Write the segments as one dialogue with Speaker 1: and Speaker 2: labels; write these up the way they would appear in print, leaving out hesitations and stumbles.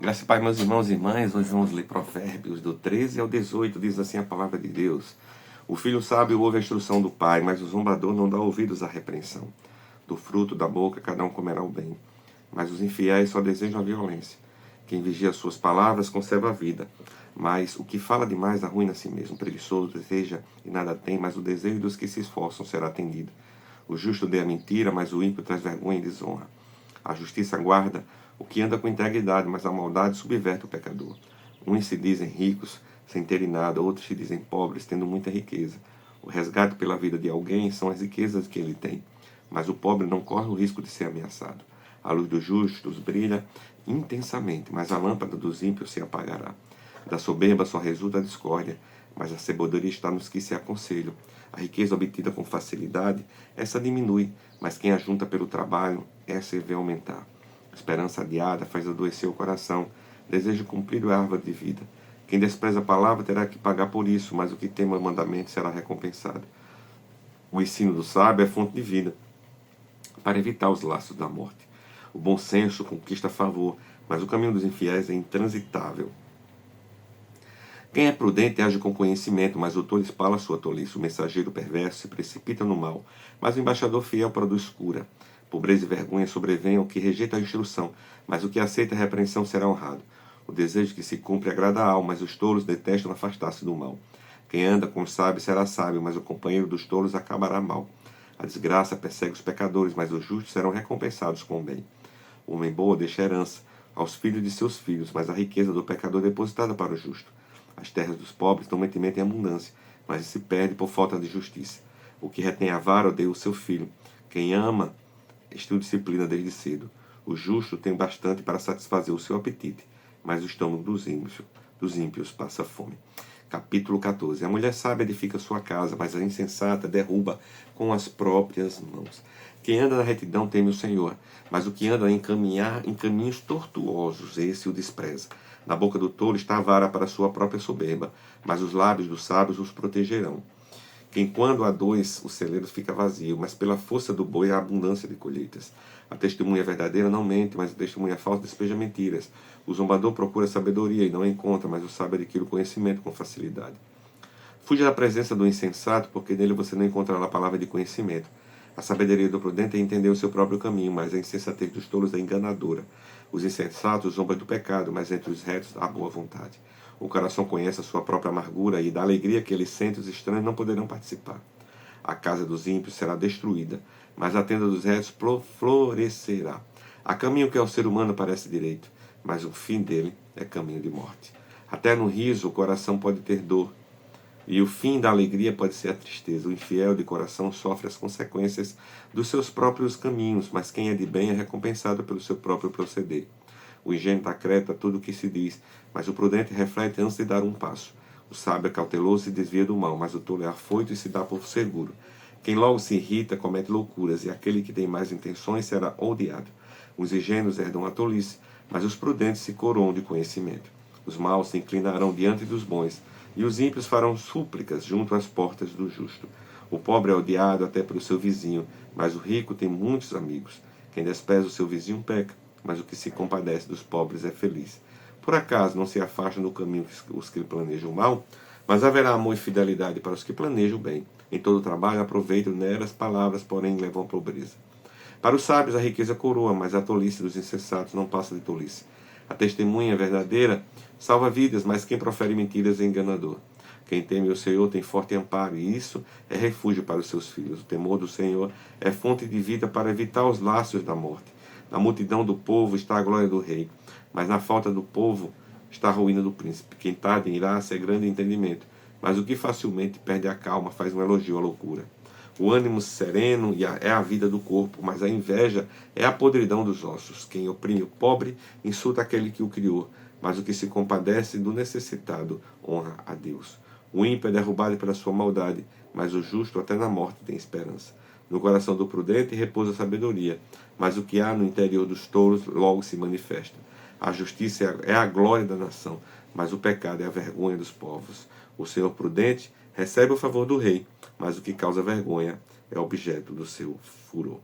Speaker 1: Graças a Pai, meus irmãos e irmãs, hoje vamos ler Provérbios do 13 ao 18, diz assim a palavra de Deus. O filho sábio ouve a instrução do pai, mas o zombador não dá ouvidos à repreensão. Do fruto da boca cada um comerá o bem, mas os infiéis só desejam a violência. Quem vigia suas palavras conserva a vida, mas o que fala demais arruína a si mesmo. O preguiçoso deseja e nada tem, mas o desejo dos que se esforçam será atendido. O justo dê a mentira, mas o ímpio traz vergonha e desonra. A justiça guarda o que anda com integridade, mas a maldade subverte o pecador. Uns se dizem ricos sem terem nada, outros se dizem pobres, tendo muita riqueza. O resgate pela vida de alguém são as riquezas que ele tem, mas o pobre não corre o risco de ser ameaçado. A luz dos justos brilha intensamente, mas a lâmpada dos ímpios se apagará. Da soberba só resulta a discórdia, mas a sabedoria está nos que se aconselham. A riqueza obtida com facilidade, essa diminui, mas quem ajunta pelo trabalho, essa vê aumentar. Esperança adiada faz adoecer o coração. Desejo cumprido é a árvore de vida. Quem despreza a palavra terá que pagar por isso, mas o que teme o mandamento será recompensado. O ensino do sábio é fonte de vida, para evitar os laços da morte. O bom senso conquista favor, mas o caminho dos infiéis é intransitável. Quem é prudente age com conhecimento, mas o tolo espalha sua tolice. O mensageiro perverso se precipita no mal, mas o embaixador fiel produz cura. Pobreza e vergonha sobrevêm ao que rejeita a instrução, mas o que aceita a repreensão será honrado. O desejo que se cumpre agrada a alma, mas os tolos detestam afastar-se do mal. Quem anda com os sábios será sábio, mas o companheiro dos tolos acabará mal. A desgraça persegue os pecadores, mas os justos serão recompensados com o bem. O homem boa deixa herança aos filhos de seus filhos, mas a riqueza do pecador é depositada para o justo. As terras dos pobres dão mantimento em abundância, mas se perde por falta de justiça. O que retém a vara odeia o seu filho. Quem ama estuda disciplina desde cedo. O justo tem bastante para satisfazer o seu apetite, mas o estômago dos ímpios passa fome. Capítulo 14. A mulher sábia edifica sua casa, mas a insensata derruba com as próprias mãos. Quem anda na retidão teme o Senhor, mas o que anda em caminhos tortuosos, esse o despreza. Na boca do tolo está a vara para sua própria soberba, mas os lábios dos sábios os protegerão. Quem quando há dois, o celeiro fica vazio, mas pela força do boi há abundância de colheitas. A testemunha verdadeira não mente, mas a testemunha falsa despeja mentiras. O zombador procura sabedoria e não a encontra, mas o sábio adquire o conhecimento com facilidade. Fuja da presença do insensato, porque nele você não encontrará a palavra de conhecimento. A sabedoria do prudente é entender o seu próprio caminho, mas a insensatez dos tolos é enganadora. Os insensatos zombam do pecado, mas entre os retos há boa vontade. O coração conhece a sua própria amargura e da alegria que ele sente os estranhos não poderão participar. A casa dos ímpios será destruída, mas a tenda dos retos florescerá. Há caminho que ao ser humano parece direito, mas o fim dele é caminho de morte. Até no riso o coração pode ter dor, e o fim da alegria pode ser a tristeza. O infiel de coração sofre as consequências dos seus próprios caminhos, mas quem é de bem é recompensado pelo seu próprio proceder. O ingênuo acredita tudo o que se diz, mas o prudente reflete antes de dar um passo. O sábio é cauteloso e desvia do mal, mas o tolo é afoito e se dá por seguro. Quem logo se irrita comete loucuras, e aquele que tem mais intenções será odiado. Os ingênuos herdam a tolice, mas os prudentes se coroam de conhecimento. Os maus se inclinarão diante dos bons, e os ímpios farão súplicas junto às portas do justo. O pobre é odiado até pelo seu vizinho, mas o rico tem muitos amigos. Quem despreza o seu vizinho peca, mas o que se compadece dos pobres é feliz. Por acaso não se afastam do caminho os que planejam o mal, mas haverá amor e fidelidade para os que planejam o bem. Em todo trabalho aproveitam nelas palavras, porém levam à pobreza. Para os sábios a riqueza coroa, mas a tolice dos insensatos não passa de tolice. A testemunha verdadeira salva vidas, mas quem profere mentiras é enganador. Quem teme o Senhor tem forte amparo, e isso é refúgio para os seus filhos. O temor do Senhor é fonte de vida para evitar os laços da morte. Na multidão do povo está a glória do rei, mas na falta do povo está a ruína do príncipe. Quem tarda em irar-se é grande entendimento, mas o que facilmente perde a calma faz um elogio à loucura. O ânimo sereno é a vida do corpo, mas a inveja é a podridão dos ossos. Quem oprime o pobre insulta aquele que o criou, mas o que se compadece do necessitado honra a Deus. O ímpio é derrubado pela sua maldade, mas o justo até na morte tem esperança. No coração do prudente repousa a sabedoria, mas o que há no interior dos tolos logo se manifesta. A justiça é a glória da nação, mas o pecado é a vergonha dos povos. O Senhor prudente recebe o favor do rei, mas o que causa vergonha é objeto do seu furor.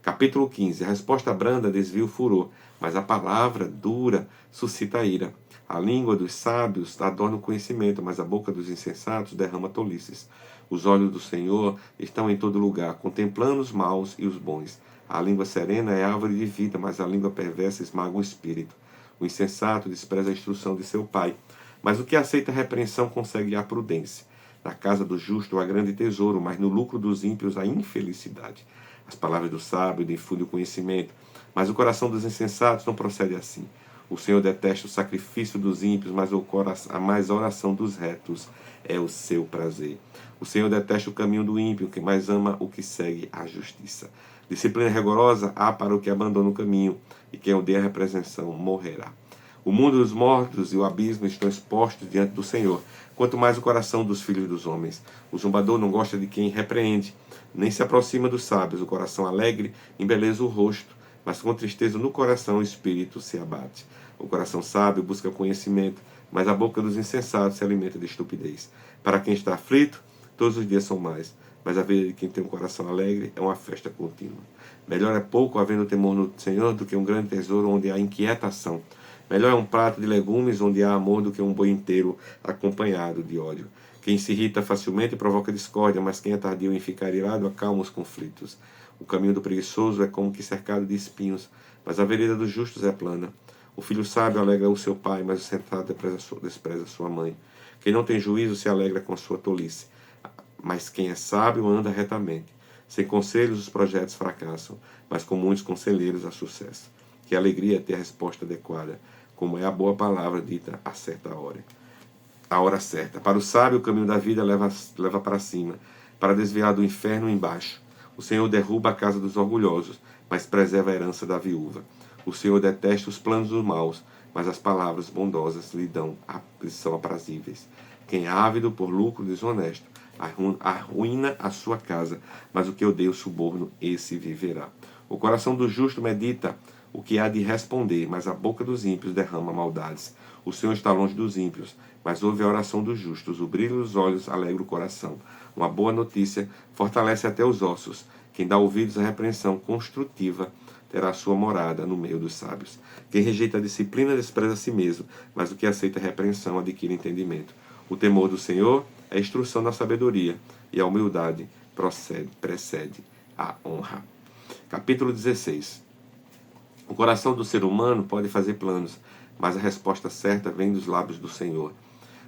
Speaker 1: Capítulo 15. A resposta branda desvia o furor, mas a palavra dura suscita a ira. A língua dos sábios adorna o conhecimento, mas a boca dos insensatos derrama tolices. Os olhos do Senhor estão em todo lugar, contemplando os maus e os bons. A língua serena é árvore de vida, mas a língua perversa esmaga o espírito. O insensato despreza a instrução de seu pai, mas o que aceita a repreensão consegue a prudência. Na casa do justo há grande tesouro, mas no lucro dos ímpios há infelicidade. As palavras do sábio difundem o conhecimento, mas o coração dos insensatos não procede assim. O Senhor detesta o sacrifício dos ímpios, mas a oração dos retos é o seu prazer. O Senhor detesta o caminho do ímpio, que mais ama o que segue a justiça. Disciplina rigorosa há para o que abandona o caminho, e quem odeia a repreensão morrerá. O mundo dos mortos e o abismo estão expostos diante do Senhor, quanto mais o coração dos filhos dos homens. O zombador não gosta de quem repreende, nem se aproxima dos sábios. O coração alegre embeleza o rosto, mas com tristeza no coração o espírito se abate. O coração sábio busca conhecimento, mas a boca dos insensatos se alimenta de estupidez. Para quem está aflito, todos os dias são mais, mas a vida de quem tem um coração alegre é uma festa contínua. Melhor é pouco havendo temor no Senhor do que um grande tesouro onde há inquietação. Melhor é um prato de legumes onde há amor do que um boi inteiro acompanhado de ódio. Quem se irrita facilmente provoca discórdia, mas quem é tardio em ficar irado acalma os conflitos. O caminho do preguiçoso é como que cercado de espinhos, mas a vereda dos justos é plana. O filho sábio alegra o seu pai, mas o sensato despreza sua mãe. Quem não tem juízo se alegra com a sua tolice, mas quem é sábio anda retamente. Sem conselhos os projetos fracassam, mas com muitos conselheiros há sucesso. Que alegria ter a resposta adequada, como é a boa palavra dita a certa hora. A hora certa. Para o sábio, o caminho da vida leva para cima, para desviar do inferno embaixo. O Senhor derruba a casa dos orgulhosos, mas preserva a herança da viúva. O Senhor detesta os planos dos maus, mas as palavras bondosas lhe são aprazíveis. Quem é ávido por lucro desonesto, arruína a sua casa, mas o que odeia o suborno, esse viverá. O coração do justo medita o que há de responder, mas a boca dos ímpios derrama maldades. O Senhor está longe dos ímpios, mas ouve a oração dos justos. O brilho dos olhos alegra o coração. Uma boa notícia fortalece até os ossos. Quem dá ouvidos à repreensão construtiva terá sua morada no meio dos sábios. Quem rejeita a disciplina despreza a si mesmo, mas o que aceita a repreensão adquire entendimento. O temor do Senhor é a instrução da sabedoria, e a humildade precede a honra. Capítulo 16. O coração do ser humano pode fazer planos, mas a resposta certa vem dos lábios do Senhor.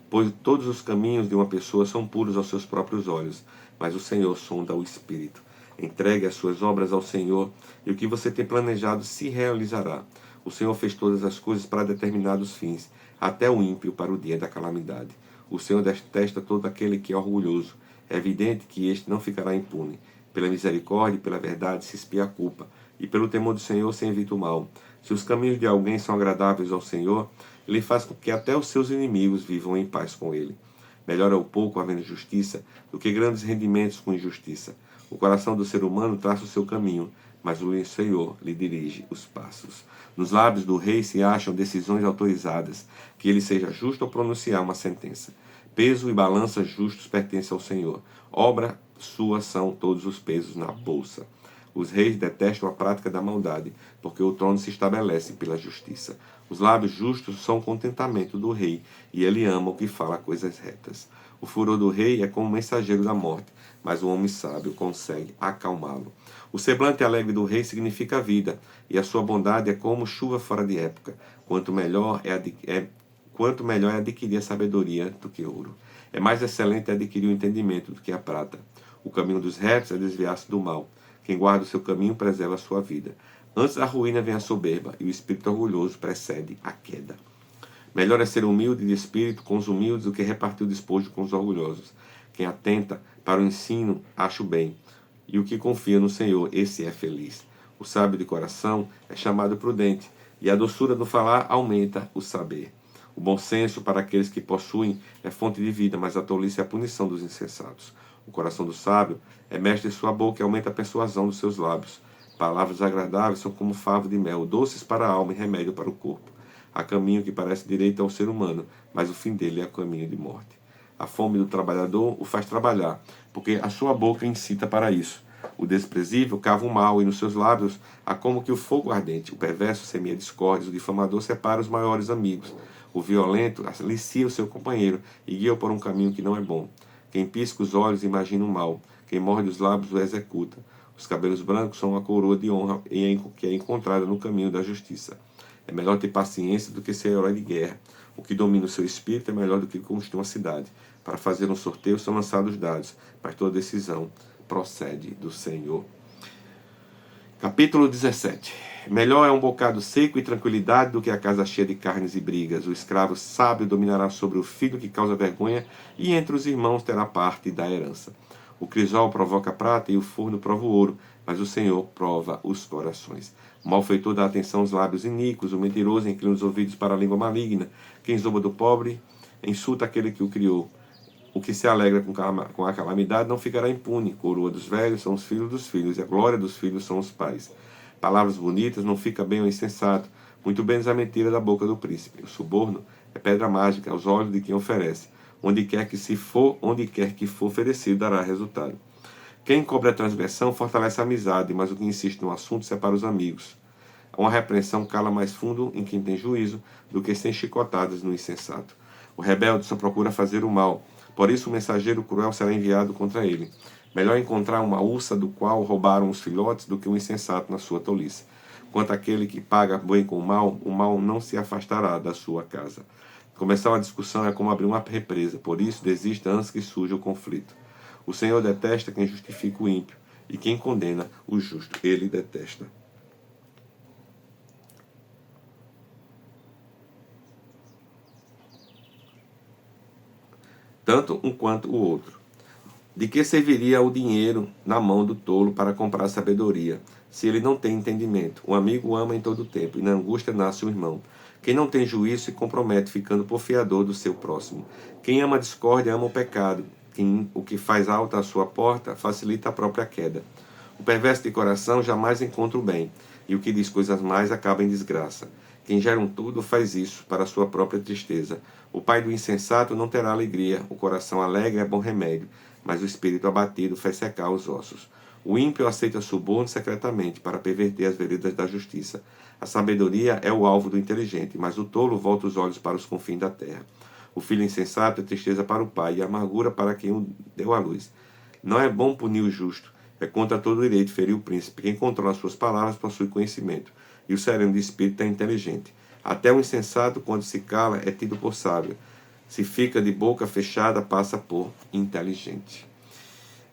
Speaker 1: Pois todos os caminhos de uma pessoa são puros aos seus próprios olhos, mas o Senhor sonda o espírito. Entregue as suas obras ao Senhor, e o que você tem planejado se realizará. O Senhor fez todas as coisas para determinados fins, até o ímpio para o dia da calamidade. O Senhor detesta todo aquele que é orgulhoso. É evidente que este não ficará impune. Pela misericórdia e pela verdade se expia a culpa, e pelo temor do Senhor se evita o mal. Se os caminhos de alguém são agradáveis ao Senhor, Ele faz com que até os seus inimigos vivam em paz com Ele. Melhor é o pouco havendo justiça do que grandes rendimentos com injustiça. O coração do ser humano traça o seu caminho, mas o Senhor lhe dirige os passos. Nos lábios do rei se acham decisões autorizadas, que ele seja justo ao pronunciar uma sentença. Peso e balança justos pertencem ao Senhor. Obra sua são todos os pesos na bolsa. Os reis detestam a prática da maldade, porque o trono se estabelece pela justiça. Os lábios justos são o contentamento do rei, e ele ama o que fala coisas retas. O furor do rei é como o mensageiro da morte, mas o homem sábio consegue acalmá-lo. O semblante alegre do rei significa vida, e a sua bondade é como chuva fora de época. Quanto melhor é adquirir a sabedoria do que ouro. É mais excelente adquirir o entendimento do que a prata. O caminho dos retos é desviar-se do mal. Quem guarda o seu caminho preserva a sua vida. Antes da ruína vem a soberba, e o espírito orgulhoso precede a queda. Melhor é ser humilde de espírito com os humildes do que repartir o despojo com os orgulhosos. Quem atenta para o ensino, acha o bem, e o que confia no Senhor, esse é feliz. O sábio de coração é chamado prudente, e a doçura do falar aumenta o saber. O bom senso para aqueles que possuem é fonte de vida, mas a tolice é a punição dos insensatos. O coração do sábio é mestre de sua boca e aumenta a persuasão dos seus lábios. Palavras agradáveis são como favo de mel, doces para a alma e remédio para o corpo. Há caminho que parece direito ao ser humano, mas o fim dele é caminho de morte. A fome do trabalhador o faz trabalhar, porque a sua boca incita para isso. O desprezível cava o mal, e nos seus lábios há como que o fogo ardente. O perverso semeia discórdias, o difamador separa os maiores amigos. O violento alicia o seu companheiro e guia-o por um caminho que não é bom. Quem pisca os olhos imagina o mal, quem morde os lábios o executa. Os cabelos brancos são uma coroa de honra que é encontrada no caminho da justiça. É melhor ter paciência do que ser herói de guerra. O que domina o seu espírito é melhor do que construir uma cidade. Para fazer um sorteio são lançados dados, mas toda decisão procede do Senhor. Capítulo 17. Melhor é um bocado seco e tranquilidade do que a casa cheia de carnes e brigas. O escravo sábio dominará sobre o filho que causa vergonha, e entre os irmãos terá parte da herança. O crisol provoca a prata e o forno prova o ouro, mas o Senhor prova os corações. O malfeitor dá atenção aos lábios iníquos, o mentiroso inclina os ouvidos para a língua maligna. Quem zomba do pobre insulta aquele que o criou. O que se alegra com a calamidade não ficará impune. Coroa dos velhos são os filhos dos filhos, e a glória dos filhos são os pais. Palavras bonitas não fica bem ao insensato, muito menos a mentira da boca do príncipe. O suborno é pedra mágica aos olhos de quem oferece. Onde quer que for oferecido, dará resultado. Quem encobre a transgressão fortalece a amizade, mas o que insiste no assunto separa os amigos. Uma repreensão cala mais fundo em quem tem juízo do que 100 chicotadas no insensato. O rebelde só procura fazer o mal, por isso o mensageiro cruel será enviado contra ele. Melhor encontrar uma ursa do qual roubaram os filhotes do que um insensato na sua tolice. Quanto àquele que paga bem com o mal não se afastará da sua casa. Começar uma discussão é como abrir uma represa, por isso desista antes que surja o conflito. O Senhor detesta quem justifica o ímpio, e quem condena o justo, ele detesta. Tanto um quanto o outro. De que serviria o dinheiro na mão do tolo para comprar sabedoria, se ele não tem entendimento? O amigo ama em todo tempo, e na angústia nasce o irmão. Quem não tem juízo se compromete, ficando por fiador do seu próximo. Quem ama a discórdia ama o pecado. O que faz alta a sua porta facilita a própria queda. O perverso de coração jamais encontra o bem, e o que diz coisas mais acaba em desgraça. Quem gera um todo faz isso para a sua própria tristeza. O pai do insensato não terá alegria, o coração alegre é bom remédio, mas o espírito abatido faz secar os ossos. O ímpio aceita suborno secretamente para perverter as veredas da justiça. A sabedoria é o alvo do inteligente, mas o tolo volta os olhos para os confins da terra. O filho insensato é tristeza para o pai e amargura para quem o deu à luz. Não é bom punir o justo, é contra todo direito ferir o príncipe. Quem controla suas palavras possui conhecimento, e o sereno de espírito é inteligente. Até o insensato, quando se cala, é tido por sábio. Se fica de boca fechada, passa por inteligente.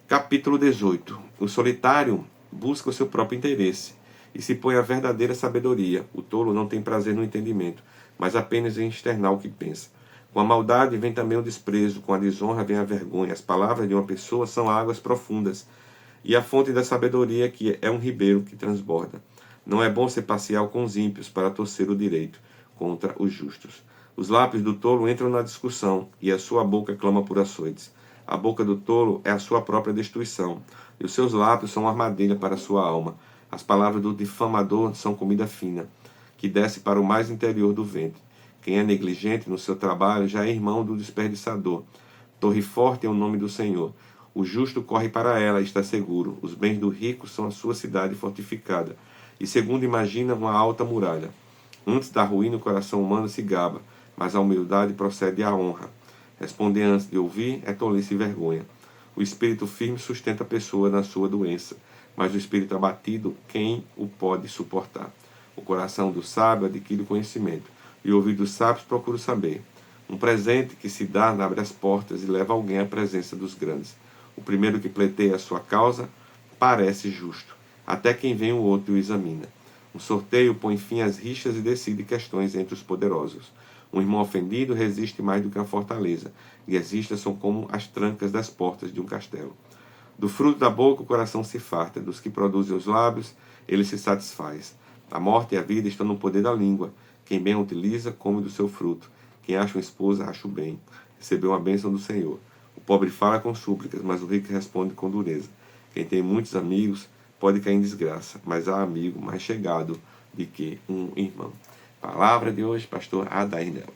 Speaker 1: Capítulo 18. O solitário busca o seu próprio interesse e se põe a verdadeira sabedoria. O tolo não tem prazer no entendimento, mas apenas em externar o que pensa. Com a maldade vem também o desprezo, com a desonra vem a vergonha. As palavras de uma pessoa são águas profundas, e a fonte da sabedoria que é um ribeiro que transborda. Não é bom ser parcial com os ímpios para torcer o direito contra os justos. Os lábios do tolo entram na discussão, e a sua boca clama por açoites. A boca do tolo é a sua própria destruição, e os seus lábios são uma armadilha para a sua alma. As palavras do difamador são comida fina, que desce para o mais interior do ventre. Quem é negligente no seu trabalho já é irmão do desperdiçador. Torre forte é o nome do Senhor. O justo corre para ela e está seguro. Os bens do rico são a sua cidade fortificada, e segundo imagina, uma alta muralha. Antes da ruína o coração humano se gaba, mas a humildade procede à honra. Responder antes de ouvir é tolice e vergonha. O espírito firme sustenta a pessoa na sua doença, mas o espírito abatido, quem o pode suportar? O coração do sábio adquire conhecimento, e o ouvido dos sábios procura saber. Um presente que se dá abre as portas e leva alguém à presença dos grandes. O primeiro que pleiteia a sua causa parece justo, até quem vem o outro e o examina. Um sorteio põe fim às rixas e decide questões entre os poderosos. Um irmão ofendido resiste mais do que uma fortaleza, e as rixas são como as trancas das portas de um castelo. Do fruto da boca o coração se farta, dos que produzem os lábios ele se satisfaz. A morte e a vida estão no poder da língua. Quem bem a utiliza, come do seu fruto. Quem acha uma esposa, acha o bem. Recebeu a bênção do Senhor. O pobre fala com súplicas, mas o rico responde com dureza. Quem tem muitos amigos pode cair em desgraça, mas há amigo mais chegado do que um irmão. Palavra de hoje, pastor Adainel.